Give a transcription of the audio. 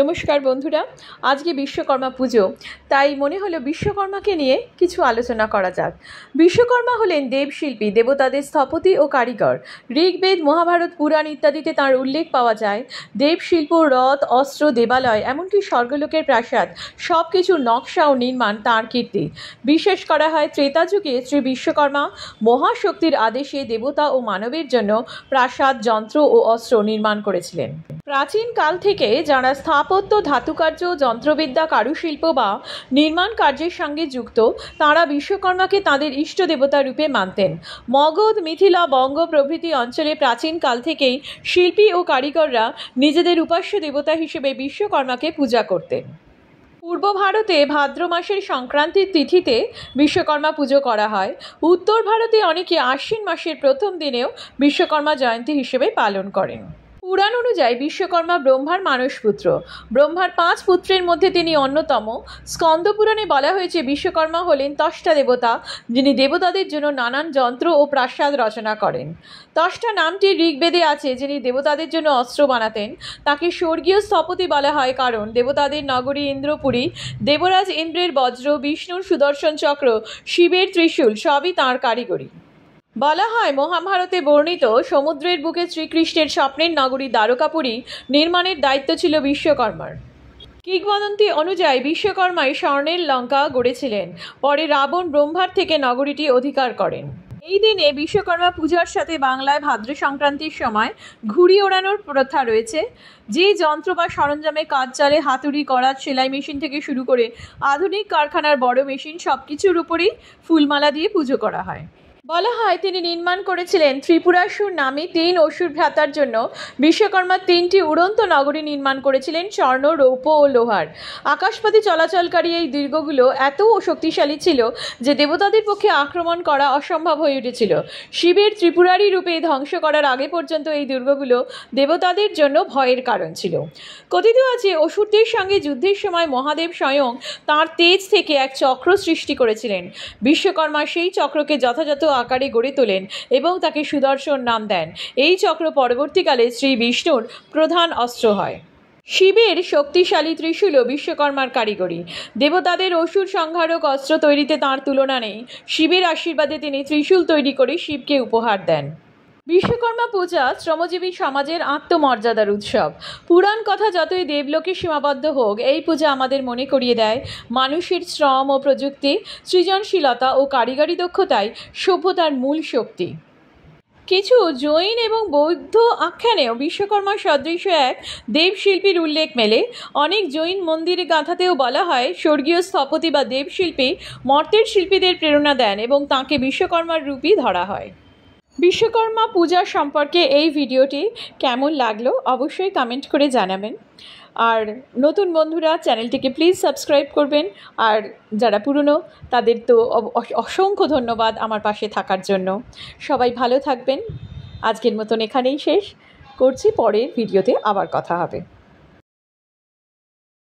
নমস্কার বন্ধুরা, আজকে বিশ্বকর্মা পুজো, তাই মনে হলো বিশ্বকর্মাকে নিয়ে কিছু আলোচনা করা যাক। বিশ্বকর্মা হলেন দেবশিল্পী, দেবতাদের স্থপতি ও কারিগর। ঋগ্বেদ, মহাভারত, পুরাণ ইত্যাদিতে তাঁর উল্লেখ পাওয়া যায়। দেবশিল্প, রথ, অস্ত্র, দেবালয়, এমনকি স্বর্গলোকের প্রাসাদ সব কিছুর নকশা ও নির্মাণ তাঁর কীর্তি। বিশ্বাস করা হয় ত্রেতা যুগে শ্রী বিশ্বকর্মা মহাশক্তির আদেশে দেবতা ও মানবের জন্য প্রাসাদ, যন্ত্র ও অস্ত্র নির্মাণ করেছিলেন। প্রাচীন কাল থেকে যারা স্থাপত্য, ধাতুকার্য, যন্ত্রবিদ্যা, কারুশিল্প বা নির্মাণ কার্যের সঙ্গে যুক্ত, তাঁরা বিশ্বকর্মাকে তাঁদের ইষ্ট দেবতা রূপে মানতেন। মগধ, মিথিলা, বঙ্গ প্রভৃতি অঞ্চলে প্রাচীন কাল থেকেই শিল্পী ও কারিগররা নিজেদের উপাস্য দেবতা হিসেবে বিশ্বকর্মাকে পূজা করতেন। পূর্ব ভারতে ভাদ্র মাসের সংক্রান্তির তিথিতে বিশ্বকর্মা পুজো করা হয়। উত্তর ভারতে অনেকে আশ্বিন মাসের প্রথম দিনেও বিশ্বকর্মা জয়ন্তী হিসেবে পালন করেন। পুরাণ অনুযায়ী বিশ্বকর্মা ব্রহ্মার মানসপুত্র। ব্রহ্মার 5 পুত্রের মধ্যে তিনি অন্যতম। স্কন্দ পুরাণে বলা হয়েছে বিশ্বকর্মা হলেন ত্বষ্টা দেবতা, যিনি দেবতাদের জন্য নানান যন্ত্র ও প্রাসাদ রচনা করেন। ত্বষ্টা নামটি ঋগ্বেদে আছে, যিনি দেবতাদের জন্য অস্ত্র বানাতেন। তাকে স্বর্গীয় স্থপতি বলা হয় কারণ দেবতাদের নগরী ইন্দ্রপুরী, দেবরাজ ইন্দ্রের বজ্র, বিষ্ণুর সুদর্শন চক্র, শিবের ত্রিশূল সবই তাঁর কারিগরি। বলা হয় মহাভারতে বর্ণিত সমুদ্রের বুকে শ্রীকৃষ্ণের স্বপ্নের নগরী দ্বারকাপুরী নির্মাণের দায়িত্ব ছিল বিশ্বকর্মার। কিংবদন্তি অনুযায়ী বিশ্বকর্মাই স্বর্ণের লঙ্কা গড়েছিলেন। পরে রাবণ ব্রহ্মার থেকে নগরীটি অধিকার করেন। এই দিনে বিশ্বকর্মা পূজার সাথে বাংলায় ভাদ্র সংক্রান্তির সময় ঘুড়ি ওড়ানোর প্রথা রয়েছে। যে যন্ত্র বা সরঞ্জামে কাজ চলে, হাতুড়ি, করাত, সেলাই মেশিন থেকে শুরু করে আধুনিক কারখানার বড় মেশিন, সব কিছুর উপরই ফুলমালা দিয়ে পুজো করা হয়। বলা হয় তিনি নির্মাণ করেছিলেন ত্রিপুরাসুর নামে 3 অসুর ভ্রাতার জন্য। বিশ্বকর্মা 3টি উড়ন্ত নগরী নির্মাণ করেছিলেন স্বর্ণ, রৌপ্য ও লোহার। আকাশপথে চলাচলকারী এই দুর্গগুলো এত শক্তিশালী ছিল যে দেবতাদের পক্ষে আক্রমণ করা অসম্ভব হয়ে উঠেছিল। শিবের ত্রিপুরারি রূপে ধ্বংস করার আগে পর্যন্ত এই দুর্গগুলো দেবতাদের জন্য ভয়ের কারণ ছিল। কথিত আছে অসুরদের সঙ্গে যুদ্ধের সময় মহাদেব স্বয়ং তাঁর তেজ থেকে এক চক্র সৃষ্টি করেছিলেন। বিশ্বকর্মা সেই চক্রকে যথাযথ আকারে গড়ে তোলেন এবং তাকে সুদর্শন নাম দেন। এই চক্র পরবর্তীকালে শ্রী বিষ্ণুর প্রধান অস্ত্র হয়। শিবের শক্তিশালী ত্রিশূলও বিশ্বকর্মার কারিগরি। দেবতাদের অসুর সংহারক অস্ত্র তৈরিতে তাঁর তুলনা নেই। শিবের আশীর্বাদে তিনি ত্রিশূল তৈরি করে শিবকে উপহার দেন। বিশ্বকর্মা পূজা শ্রমজীবী সমাজের আত্মমর্যাদার উৎসব। পুরাণ কথা যতই দেবলোকে সীমাবদ্ধ হোক, এই পূজা আমাদের মনে করিয়ে দেয় মানুষের শ্রম ও প্রযুক্তি, সৃজনশীলতা ও কারিগরি দক্ষতায় সভ্যতার মূল শক্তি। কিছু জৈন এবং বৌদ্ধ আখ্যানেও বিশ্বকর্মা সদৃশ এক দেবশিল্পীর উল্লেখ মেলে। অনেক জৈন মন্দিরে গাঁথাতেও বলা হয় স্বর্গীয় স্থপতি বা দেবশিল্পী মর্তের শিল্পীদের প্রেরণা দেন এবং তাঁকে বিশ্বকর্মার রূপই ধরা হয়। বিশ্বকর্মা পূজা সম্পর্কে এই ভিডিওটি কেমন লাগলো অবশ্যই কমেন্ট করে জানাবেন। আর নতুন বন্ধুরা চ্যানেলটিকে প্লিজ সাবস্ক্রাইব করবেন। আর যারা পুরনো তাদের তো অসংখ্য ধন্যবাদ আমার পাশে থাকার জন্য। সবাই ভালো থাকবেন। আজকের মতন এখানেই শেষ করছি, পরের ভিডিওতে আবার কথা হবে।